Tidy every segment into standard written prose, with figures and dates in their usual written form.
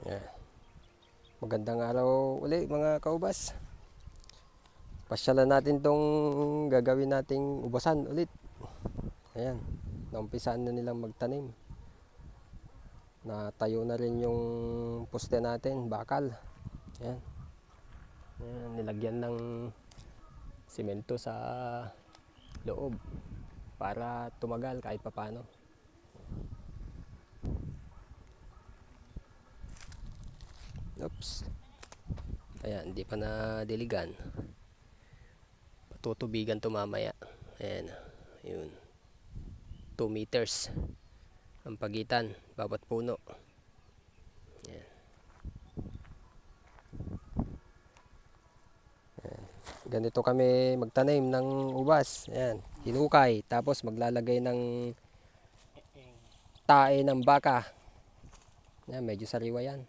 Yan. Magandang araw uli mga kaubas. Pasyalan natin tong gagawin nating ubasan ulit. Ayan, naumpisaan na nilang magtanim. Natayo na rin yung poste natin, bakal. Ayan. Ayan, nilagyan ng simento sa loob para tumagal kahit papano. Oops. Ayan, hindi pa nadiligan. Patutubigan to mamaya. Ayan, yun. 2 meters ang pagitan bawat puno. Ayan. Ayan. Ganito kami magtanim ng ubas. Ayan, hinukay. Tapos maglalagay ng tae ng baka. Ayan, medyo sariwa yan.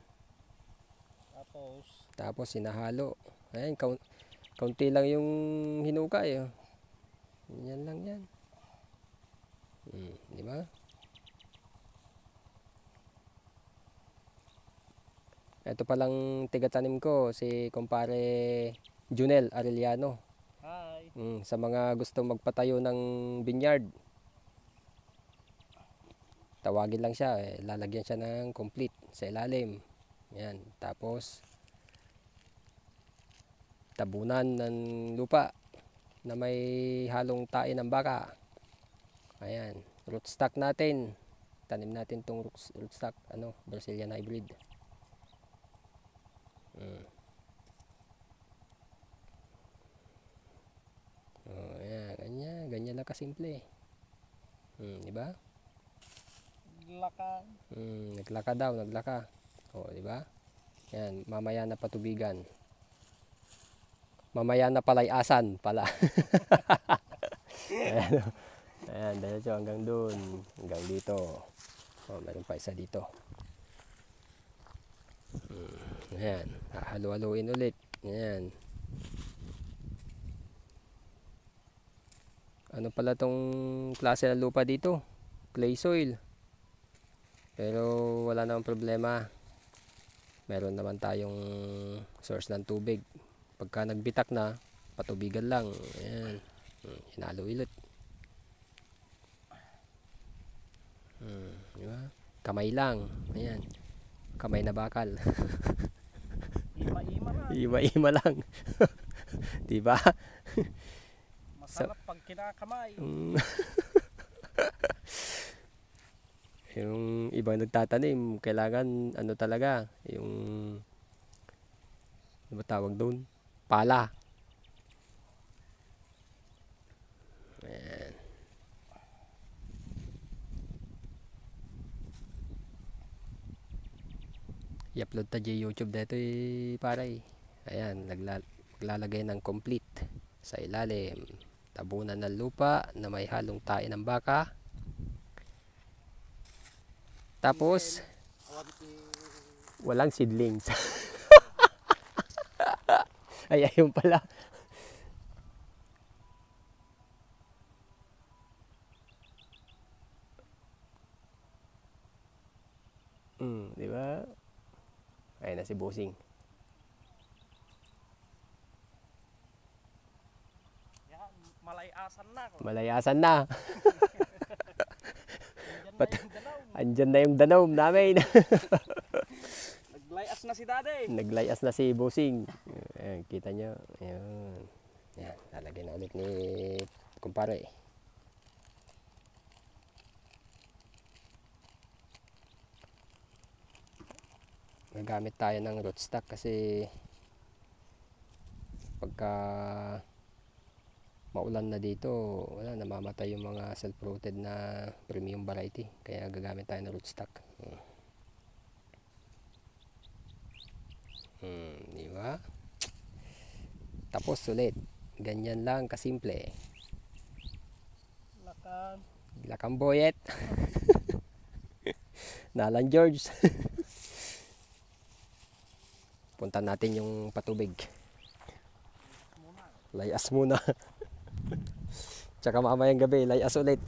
Tapos sinahalo. Ayan, kaunti lang yung hinukay. Oh. Yan lang yan. Di ba? Ito palang tiga-tanim ko, si kumpare Junel Arellano. Hi. Sa mga gusto magpatayo ng vineyard, tawagin lang siya. Lalagyan siya ng complete sa ilalim. Yan. Tapos tabunan ng lupa na may halong tae ng baka. Ayan, rootstock natin. Tanim natin tong rootstock, Brazilian hybrid. Ayan, ganyan lang kasimple. Di ba? Naglaka. Naglaka daw, naglaka. Di ba? Yan, mamaya na patubigan. Mamaya na palayasan pala. Ayan, diretso hanggang doon, hanggang dito. Meron pa isa dito. Ayan, halo-haloin ulit. Ayan. Ano pala tong klase ng lupa dito? Clay soil. Pero wala namang problema. Meron naman tayong source ng tubig. Pagka nagbitak na, patubigan lang. Ayan. Hinalo ulit. Diba? Kamay lang. Ayan. Kamay na bakal. Ima-ima lang. Ima-ima lang. Diba? Masarap pag kinakamay. Yung ibang nagtatanim, kailangan talaga, yung ano ba tawag doon? Pala. Ayan. I-upload ta di YouTube dito paray. Ayan, naglalagay ng complete sa ilalim. Tabunan ng lupa na may halong tae ng baka. Tapos walang seedlings. Ay, ayun pala. Di ba? Ayun na si Bossing. Yan, malayasan na. Malayasan na. Andyan Andyan na na yung dalaw. yung danom namin. Naglayas na si Daddy. Naglayas na si Bossing. Ayan, kita nyo. Ayan. Ayan, lalagay na ulit ni kumpare. Gagamit tayo ng rootstock kasi pagka maulan na dito, namamatay yung mga self-rooted na premium variety. Kaya gagamit tayo ng rootstock. Di ba? Tapos ulit. Ganyan lang kasimple. Lakan. Lakang boyet. Nalan George. Punta natin yung patubig. Layas muna. Tsaka mamayang gabi, layas ulit.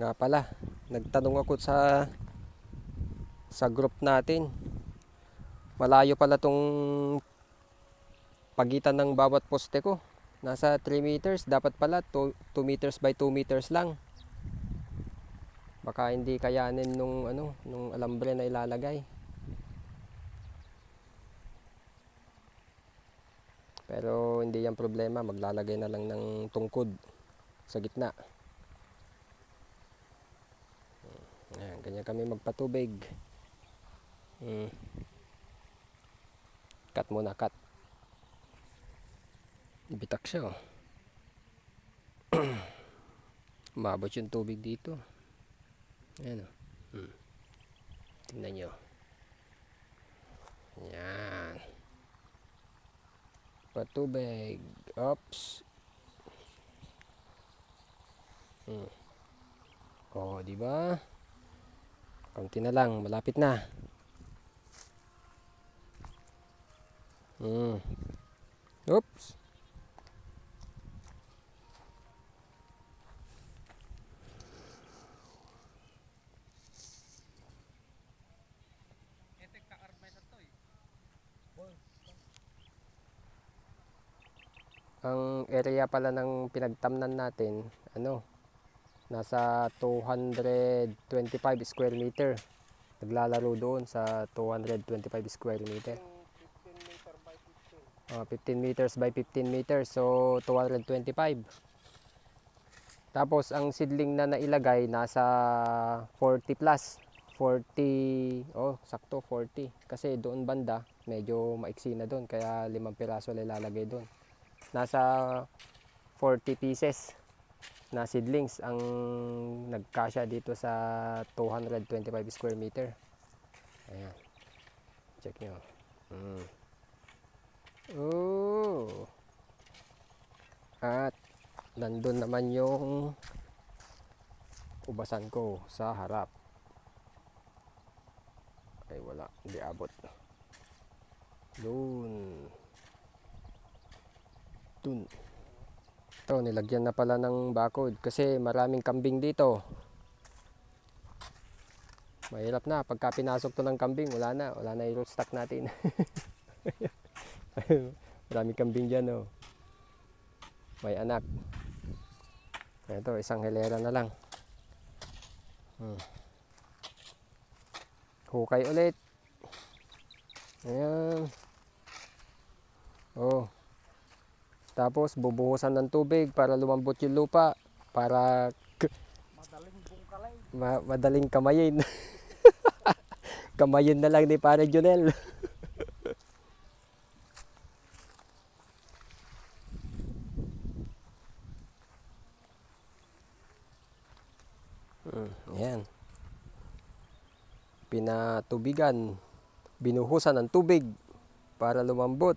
Nga pala, nagtanong ako sa group natin. Malayo pala tong pagitan ng bawat poste ko. Nasa 3 meters, dapat pala 2 meters by 2 meters lang. Baka hindi kayanin nung alambre na ilalagay. Pero hindi yan problema, maglalagay na lang ng tungkod sa gitna. Ayan, ganyan kami magpatubig. Cut muna, cut. Bitak siya, oh. Umabot yung tubig dito. Ayan, oh. Tingnan nyo. Ayan. Patubig. Oops. Oh, di ba? Kaunti na lang, malapit na. Oops. Ang area pala ng pinagtamnan natin, nasa 225 square meter. Naglalaro doon sa 225 square meter. 15 meters by 15 meters, so 225. Tapos ang seedling na nailagay nasa 40 plus. 40, sakto 40. Kasi doon banda, medyo maiksi na doon, kaya 5 piraso ilalagay doon. Nasa 40 pieces na seedlings ang nagkasya dito sa 225 square meter. Ayan. Check nyo. At nandun naman yung ubasan ko sa harap. Ay wala, hindi abot. Dun. Ito, nilagyan na pala ng bakod kasi maraming kambing dito. Mahirap na pagka pinasok to ng kambing, wala na yung root stock natin. Maraming kambing dyan, oh. May anak. Ito, isang hilera na lang. Hukay ulit. Ayan. Tapos bubuhusan ng tubig para lumambot yung lupa, para Madaling bungkalay. madaling kamayin. Kamayin na lang ni Pare Junel. Ayan. Pinatubigan, binuhusan ng tubig para lumambot.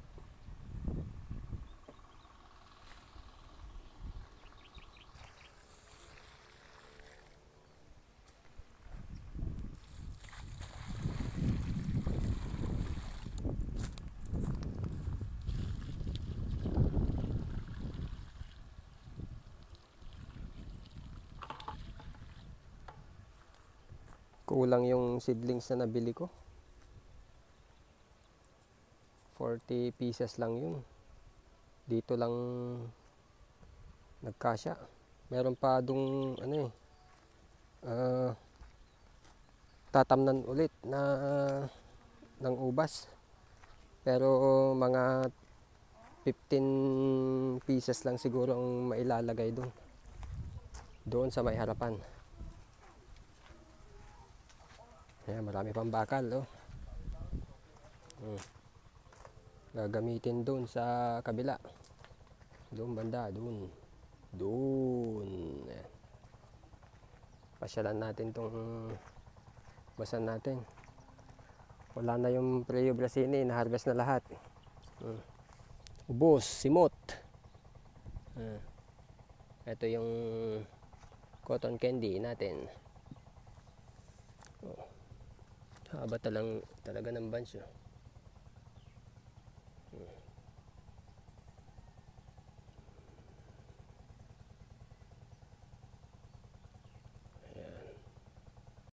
Kulang yung seedlings na nabili ko. 40 pieces lang yun. Dito lang nagkasya. Meron pa dung tatamnan ulit na ng ubas. Pero mga 15 pieces lang siguro ang mailalagay doon. Doon sa may harapan. Ayan, marami pang bakal, oh. Gagamitin doon sa kabila. Doon banda, doon. Ayan. Pasyalan natin tong basan natin. Wala na yung Preo Brasini, na-harvest na lahat. Ubos, simot. Ito yung cotton candy natin. Haba talaga ng bunch, oh.